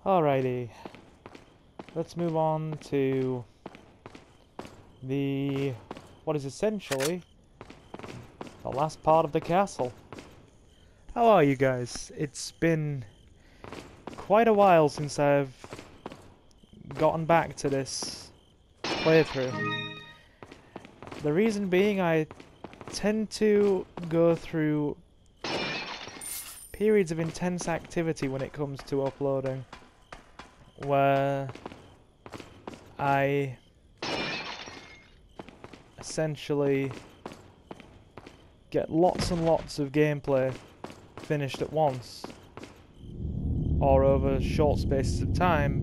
Alrighty, let's move on to what is essentially the last part of the castle. How are you guys? It's been quite a while since I've gotten back to this playthrough. The reason being, I tend to go through periods of intense activity when it comes to uploading, where I essentially get lots and lots of gameplay finished at once, or over short spaces of time,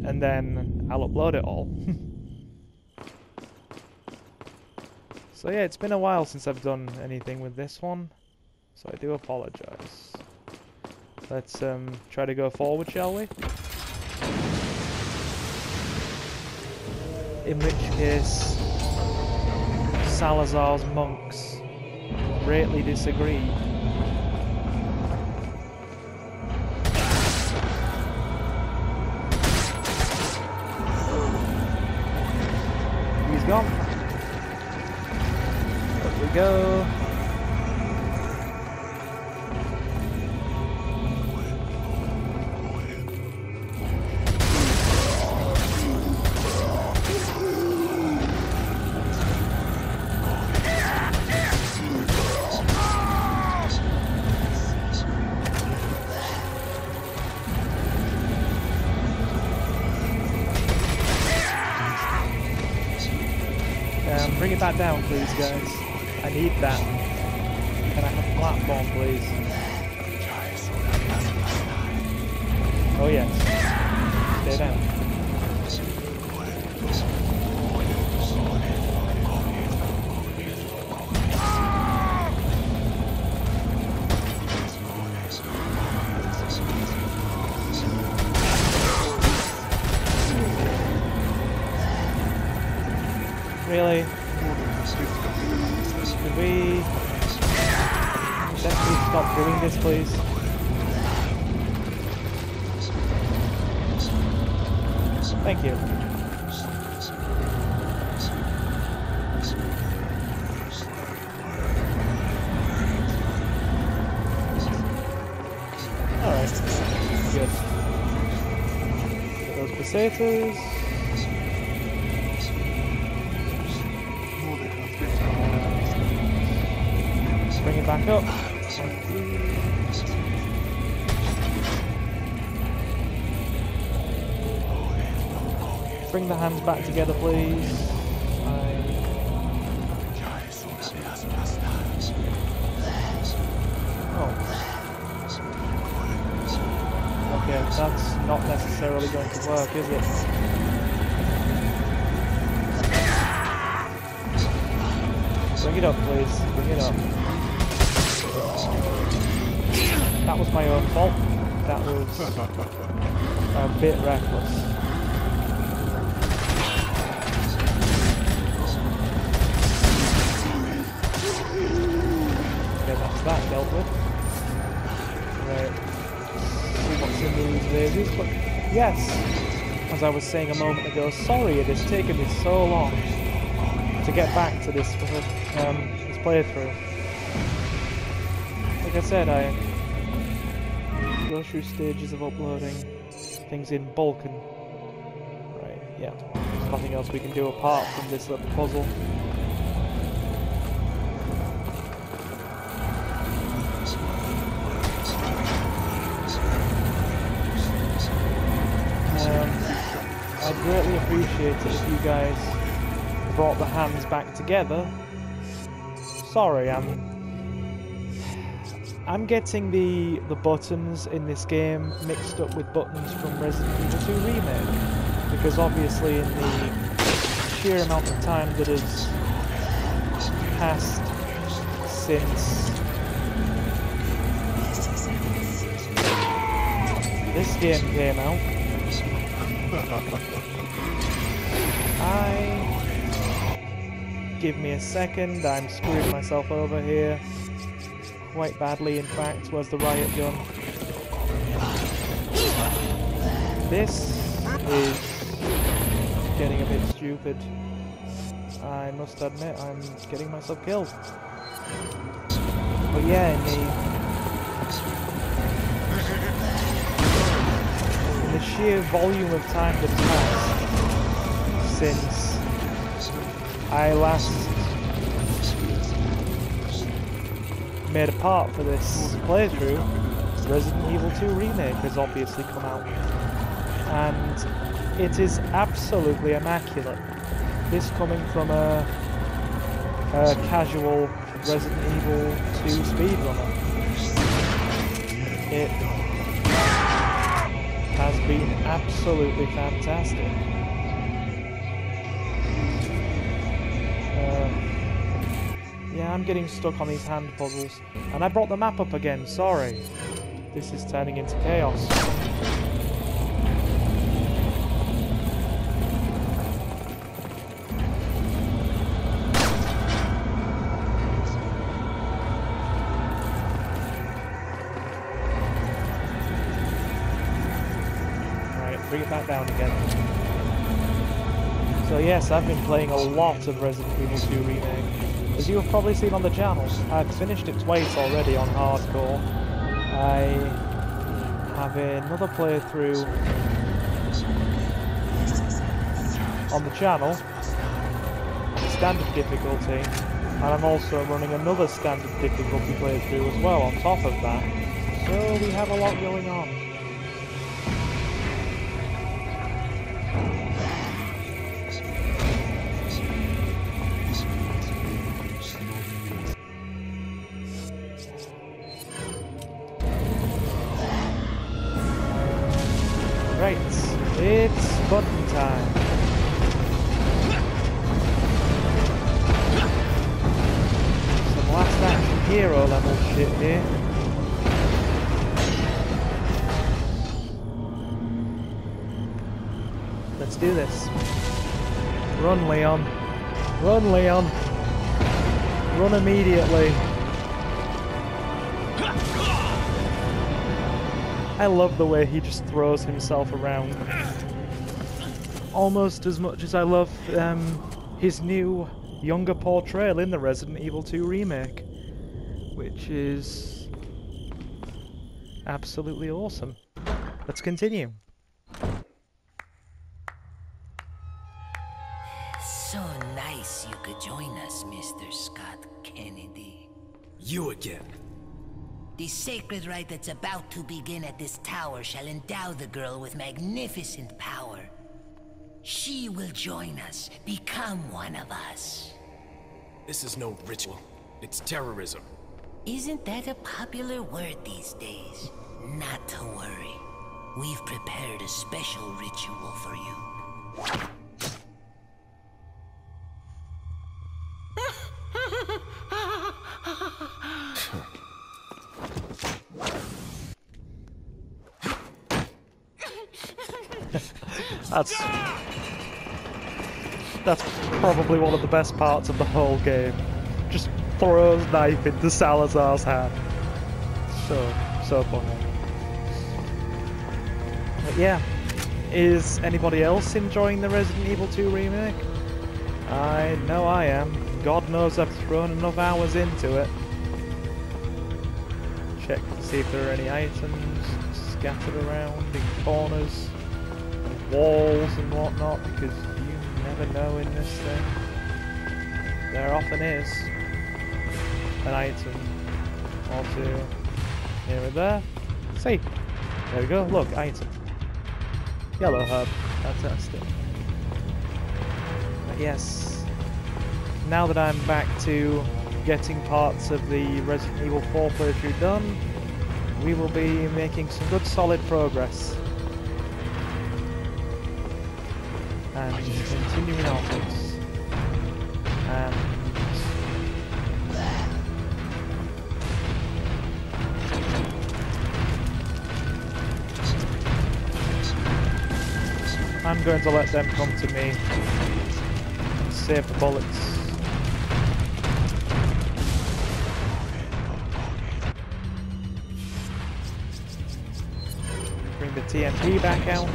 and then I'll upload it all. So yeah, it's been a while since I've done anything with this one, so I do apologise. Let's try to go forward, shall we? In which case, Salazar's monks greatly disagree. He's gone. Up we go. Bring it back down, please, guys. I need that. Can I have a platform, please? Oh, yes. Stay down. Really? Could we essentially stop doing this, please? Thank you. Alright. Good. Get those pesetas. Bring it back up. Bring the hands back together, please. Oh. Okay, that's not necessarily going to work, is it? Bring it up, please. Bring it up. That was my own fault. That was a bit reckless. Okay, that's that dealt with. Right. See what's in these vases, but yes, as I was saying a moment ago, sorry it has taken me so long to get back to this this playthrough. Like I said, I go through stages of uploading things in bulk and... Right, yeah. There's nothing else we can do apart from this little puzzle. I'd greatly appreciate it if you guys brought the hands back together. Sorry, I'm getting the buttons in this game mixed up with buttons from Resident Evil 2 Remake, because obviously in the sheer amount of time that has passed since this game came out, give me a second, I'm screwing myself over here. Quite badly, in fact. Where's the riot gun? This is getting a bit stupid. I must admit, I'm getting myself killed. But yeah, in the sheer volume of time that's passed since I last made a part for this playthrough, Resident Evil 2 Remake has obviously come out. And it is absolutely immaculate. This coming from a casual Resident Evil 2 speedrunner. It has been absolutely fantastic. Yeah, I'm getting stuck on these hand puzzles. And I brought the map up again, sorry. This is turning into chaos. Bring it back down again. So yes, I've been playing a lot of Resident Evil 2 Remake. As you have probably seen on the channel, I've finished its weight already on hardcore. I have another playthrough on the channel, standard difficulty, and I'm also running another standard difficulty playthrough as well on top of that. So we have a lot going on. Right, it's button time. Some last action hero level shit here. Let's do this. Run, Leon. Run, Leon. Run immediately. I love the way he just throws himself around. Almost as much as I love his new, younger portrayal in the Resident Evil 2 Remake. Which is absolutely awesome. Let's continue. So nice you could join us, Mr. Scott Kennedy. You again. The sacred rite that's about to begin at this tower shall endow the girl with magnificent power. She will join us, become one of us. This is no ritual. It's terrorism. Isn't that a popular word these days? Not to worry. We've prepared a special ritual for you. That's probably one of the best parts of the whole game. Just throws knife into Salazar's hand. So funny. But yeah, is anybody else enjoying the Resident Evil 2 remake? I know I am. God knows I've thrown enough hours into it. Check to see if there are any items scattered around in corners and walls and whatnot, because you never know in this thing. There often is an item or two here and there. See, there we go, look, item. Yellow herb, fantastic. But yes, now that I'm back to getting parts of the Resident Evil 4 playthrough done, we will be making some good solid progress. And continuing onwards. And I'm going to let them come to me and save the bullets. Bring the TNT back out.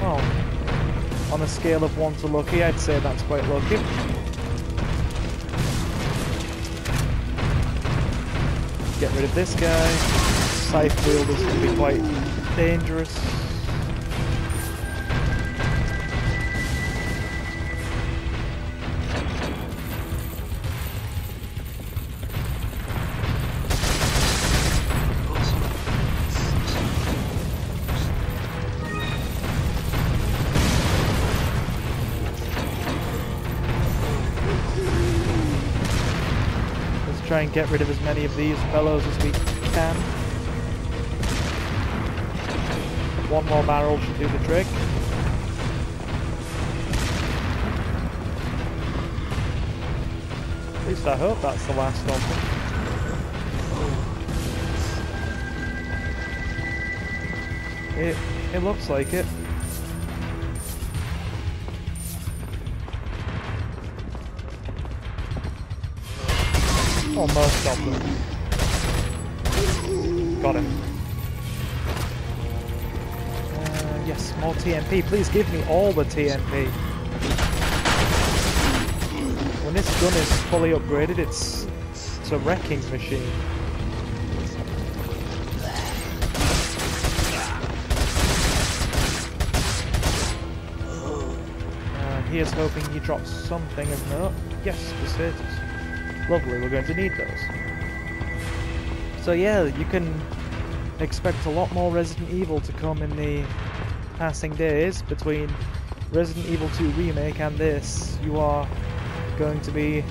Well, on a scale of 1 to lucky, I'd say that's quite lucky. Get rid of this guy. Scythe wielders can be quite dangerous. Try and get rid of as many of these fellows as we can. One more barrel should do the trick. At least I hope that's the last of them. It looks like it. Or most of them. Got him. Yes, more TNT. Please give me all the TNT. When this gun is fully upgraded, it's a wrecking machine. Here's hoping he drops something of note. Yes, the status. Lovely, we're going to need those. So yeah, you can expect a lot more Resident Evil to come in the passing days. Between Resident Evil 2 Remake and this, you are going to be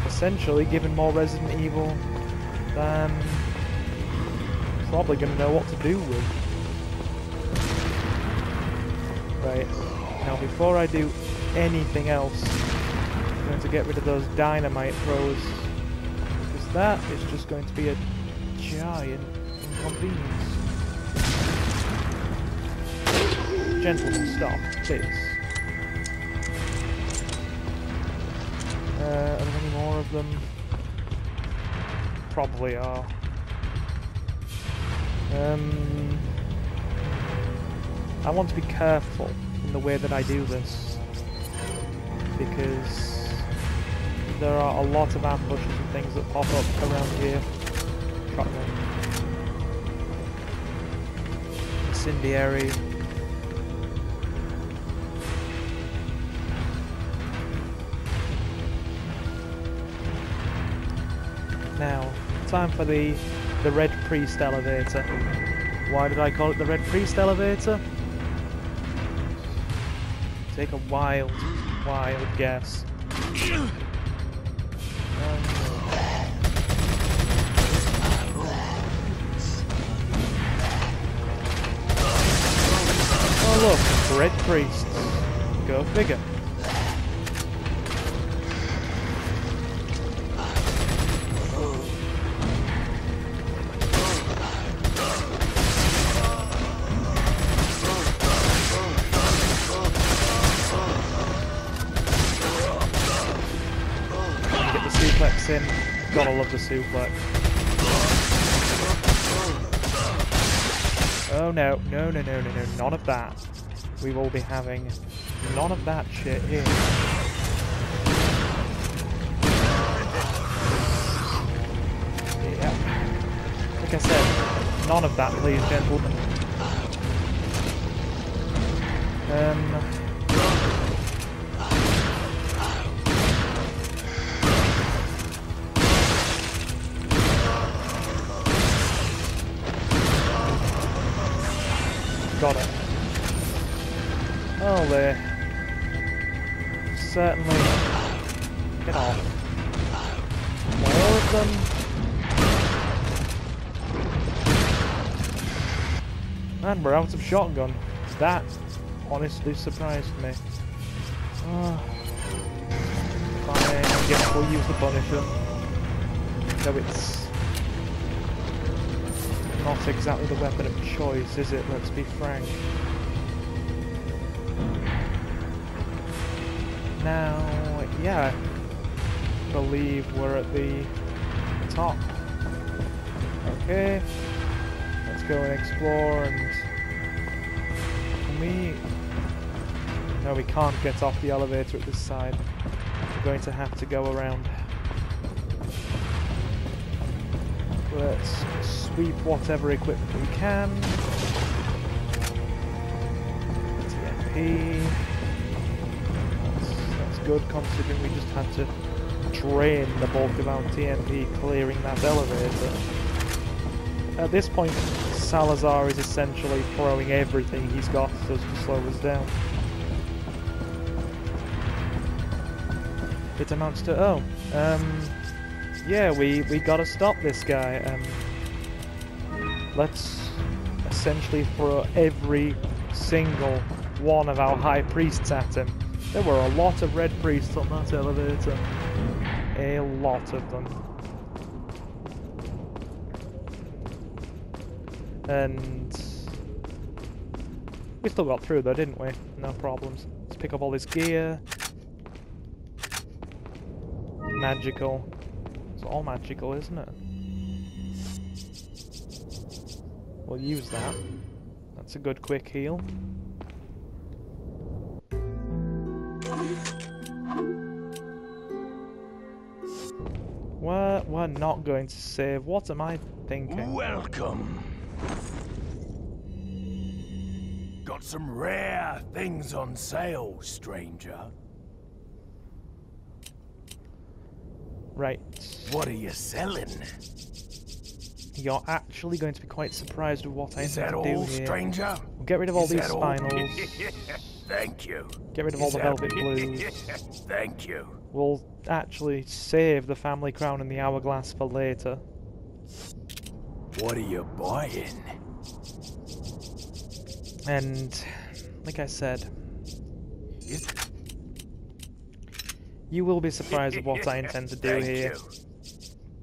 essentially given more Resident Evil than probably going to know what to do with. Right, now before I do anything else, I'm going to get rid of those dynamite throwers, because that is just going to be a giant inconvenience. Gentlemen, stop, please. Are there any more of them? Probably are. I want to be careful in the way that I do this, because there are a lot of ambushes and things that pop up around here. Shotgun. Incendiary. Now, time for the Red Priest elevator. Why did I call it the Red Priest elevator? Take a wild guess. Oh look, Red Priests. Go figure. In. Gotta love the suplex. Oh no, no, none of that. We will be having none of that shit here. Yeah. Like I said, none of that, please, gentlemen. Got it. Oh, there. Certainly. Get off. More of them. And we're out of shotgun. That honestly surprised me. Oh. Fine, I guess we'll use the Punisher. Though it's not exactly the weapon of choice, is it? Let's be frank. Now, yeah, I believe we're at the top. Okay, let's go and explore. And can we? No, we can't get off the elevator at this side. We're going to have to go around. Let's sweep whatever equipment we can. TMP. That's good, considering we just had to drain the bulk of our TMP clearing that elevator. At this point, Salazar is essentially throwing everything he's got to slow us down. It amounts to, yeah, we gotta stop this guy. Let's essentially throw every single one of our high priests at him. There were a lot of red priests on that elevator. A lot of them. And we still got through though, didn't we? No problems. Let's pick up all this gear. Magical. It's all magical, isn't it? We'll use that. That's a good quick heal. We're not going to save. What am I thinking? Welcome. Got some rare things on sale, stranger. Right. What are you selling? You're actually going to be quite surprised with what I Is intend that to do all, here. stranger? We'll get rid of all Is these that all? spinals. Thank you. Get rid of all the velvet blues. Thank you. We'll actually save the family crown and the hourglass for later. What are you buying? And, like I said, you will be surprised at what I intend to do Thank here. you.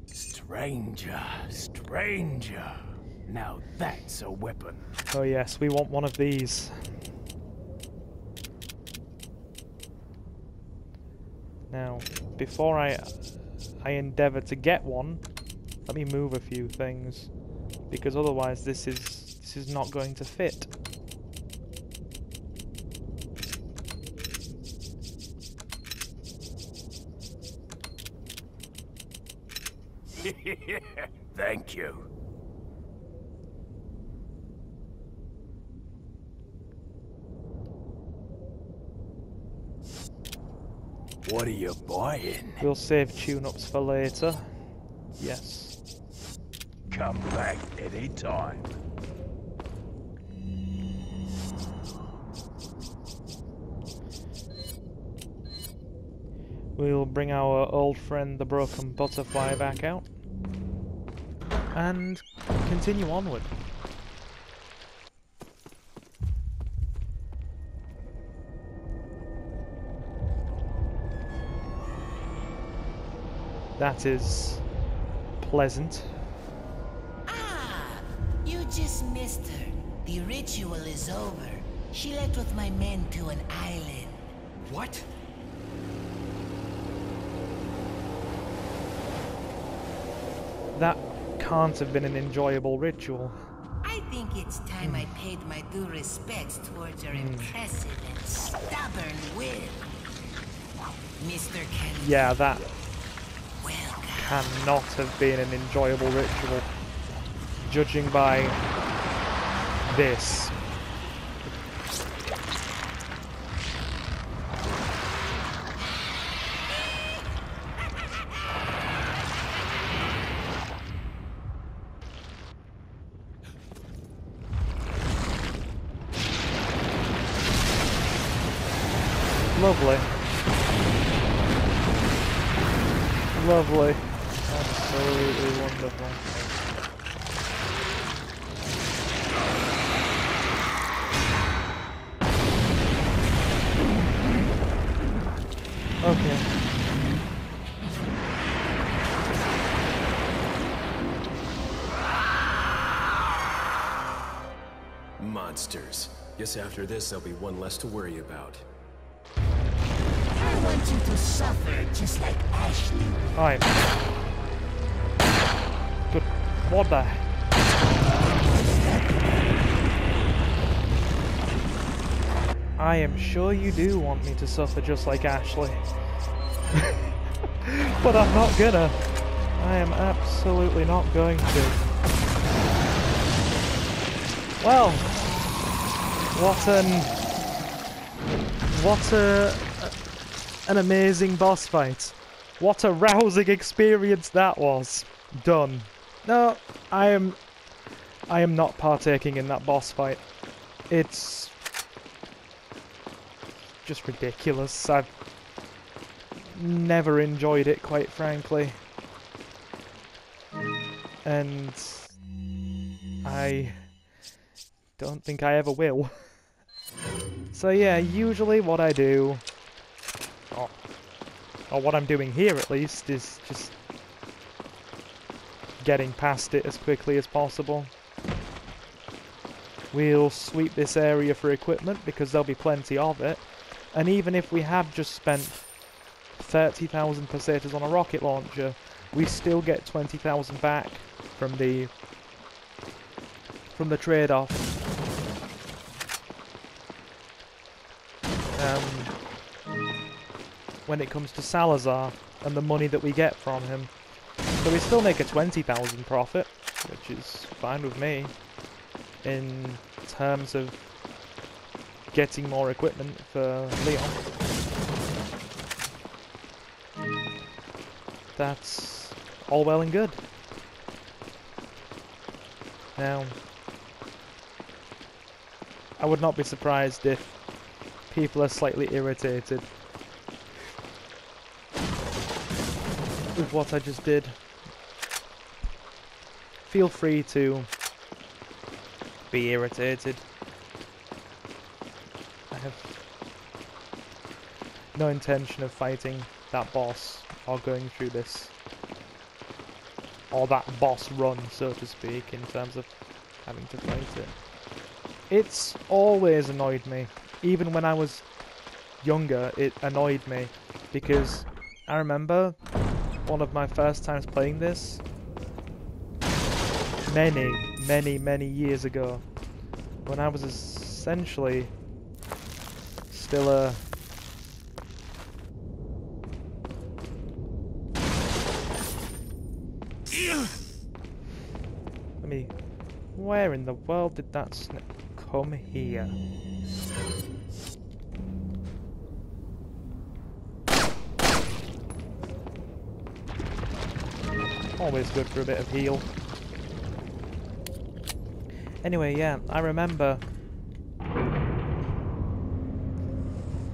Stranger, stranger. Now that's a weapon. Oh yes, we want one of these. Now, before I endeavour to get one, let me move a few things, because otherwise this is not going to fit. Thank you. What are you buying? We'll save tune-ups for later. Yes. Come back any time. We'll bring our old friend the broken butterfly back out and continue onward. That is pleasant. Ah, you just missed her. The ritual is over. She left with my men to an island. What? That can't have been an enjoyable ritual. I think it's time I paid my due respects towards your impressive and stubborn will. Mr. Kennedy. Yeah, that Welcome. cannot have been an enjoyable ritual, judging by this. Lovely. Lovely. Absolutely wonderful. Okay. Monsters. Guess after this there'll be one less to worry about. want you to suffer just like Ashley. I'm... Good. What the... I am sure you do want me to suffer just like Ashley. But I'm not gonna. I am absolutely not going to. Well, an amazing boss fight. What a rousing experience that was. Done. No, I am not partaking in that boss fight. It's just ridiculous. I've never enjoyed it, quite frankly. And I don't think I ever will. So yeah, usually what I do, or what I'm doing here at least, is just getting past it as quickly as possible. We'll sweep this area for equipment because there'll be plenty of it. And even if we have just spent 30,000 pesetas on a rocket launcher, we still get 20,000 back from the trade-off. When it comes to Salazar and the money that we get from him. So we still make a 20,000 profit, which is fine with me, in terms of getting more equipment for Leon. That's all well and good. Now, I would not be surprised if people are slightly irritated with what I just did. Feel free to be irritated. I have no intention of fighting that boss or going through this, or that boss run, so to speak, in terms of having to fight it. It's always annoyed me. Even when I was younger, it annoyed me, because I remember one of my first times playing this, many years ago, when I was essentially still a where in the world did that snake come here? Always good for a bit of heal. Anyway, yeah, I remember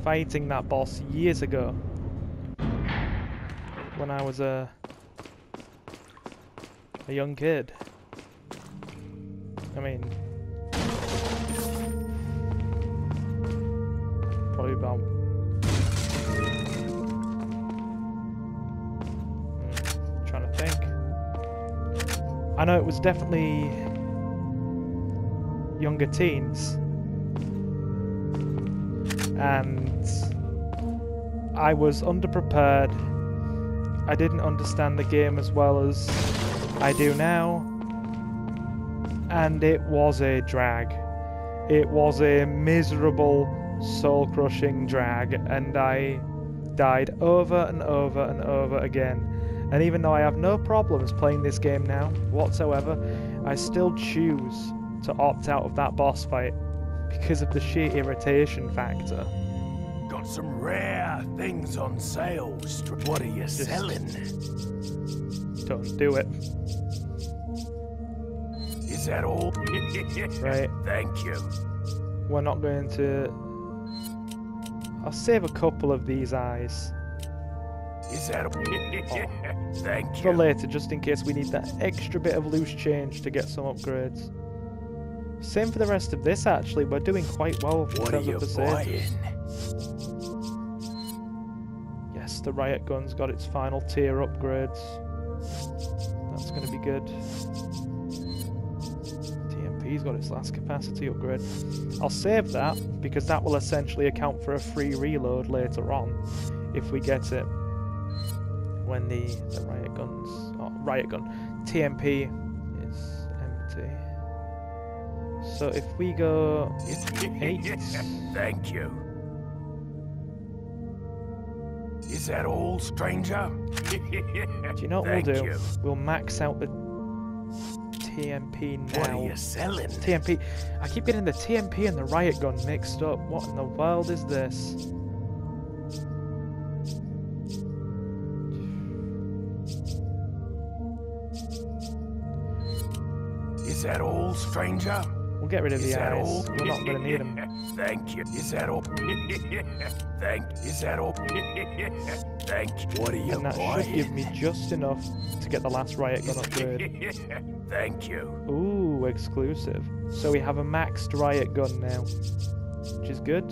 fighting that boss years ago when I was a young kid. I mean, probably about trying to think. I know it was definitely younger teens, and I was underprepared. I didn't understand the game as well as I do now, and it was a drag. It was a miserable, soul-crushing drag, and I died over and over and over again. And even though I have no problems playing this game now whatsoever, I still choose to opt out of that boss fight because of the sheer irritation factor. Got some rare things on sale. What are you selling? Don't do it. Is that all? Right. Thank you. We're not going to... I'll save a couple of these eyes. Is that Thank you. For later, just in case we need that extra bit of loose change to get some upgrades. Same for the rest of this, actually. We're doing quite well in terms of the safety. Yes, the riot gun's got its final tier upgrades. That's going to be good. TMP he's got his last capacity upgrade. I'll save that, because that will essentially account for a free reload later on, if we get it. When the riot guns... Oh, riot gun. TMP is empty. So if we go... 8... Thank you. Is that all, stranger? Do you know what we'll do? We'll max out the TMP now. What are you selling? TMP. I keep getting the TMP and the riot gun mixed up. What in the world is this? Is that all, stranger? We'll get rid of the eyes. We're not going to need them. Thank you. Is that all? Is that all? Thank you. What are you And that should give me just enough to get the last riot gun upgrade. Thank you. Ooh, exclusive. So we have a maxed riot gun now, which is good.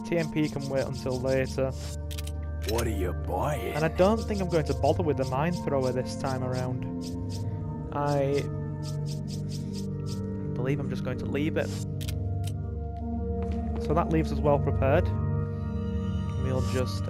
TMP can wait until later. What are you buying? And I don't think I'm going to bother with the mine thrower this time around. I believe I'm just going to leave it. So that leaves us well prepared. We'll just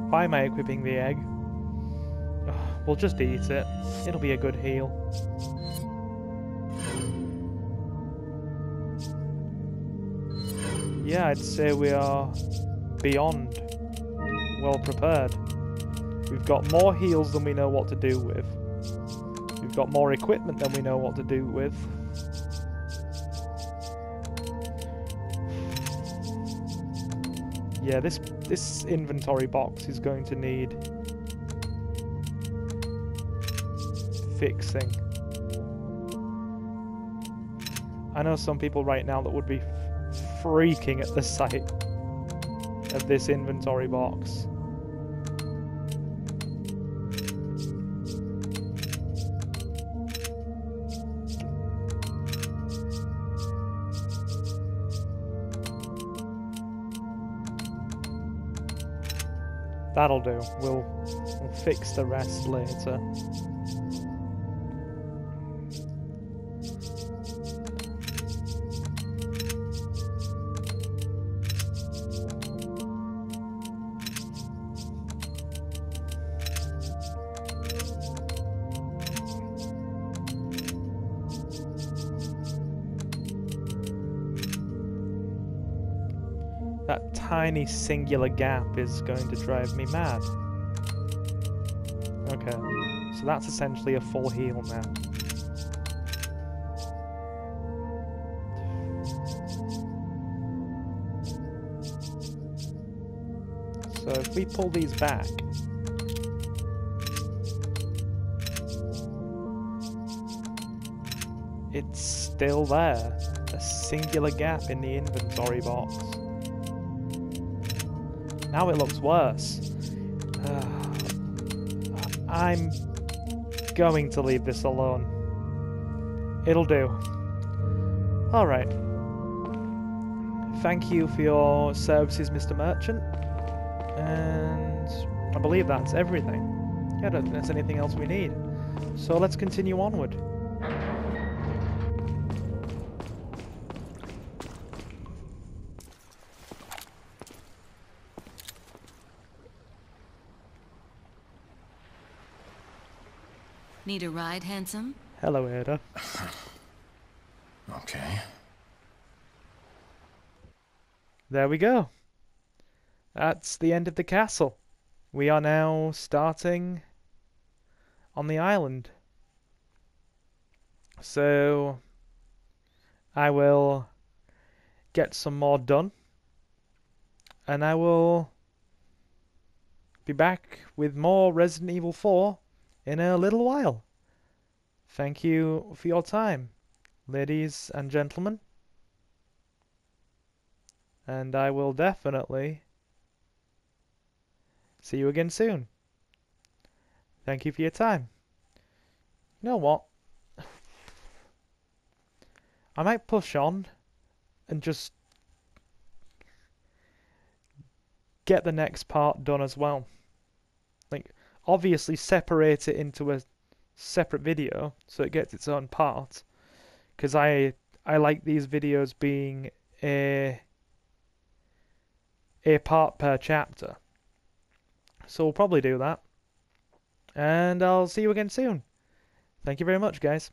why am I equipping the egg? We'll just eat it. It'll be a good heal. Yeah, I'd say we are beyond well prepared. We've got more heals than we know what to do with. We've got more equipment than we know what to do with. Yeah, this inventory box is going to need fixing. I know some people right now that would be freaking at the sight of this inventory box. That'll do. We'll fix the rest later. That tiny singular gap is going to drive me mad. Okay, so that's essentially a full heal now. So if we pull these back, it's still there. A singular gap in the inventory box. Now it looks worse. I'm going to leave this alone. It'll do. Alright. Thank you for your services, Mr. Merchant. And I believe that's everything. Yeah, I don't think there's anything else we need. So let's continue onward. Need a ride, handsome? Hello, Ada. Okay. There we go. That's the end of the castle. We are now starting on the island. So I will get some more done, and I will be back with more Resident Evil 4 in a little while. Thank you for your time, ladies and gentlemen. And I will definitely see you again soon. Thank you for your time. You know what? I might push on and just get the next part done as well. Like, obviously separate it into a separate video so it gets its own part. Because I like these videos being a part per chapter. So we'll probably do that. And I'll see you again soon. Thank you very much, guys.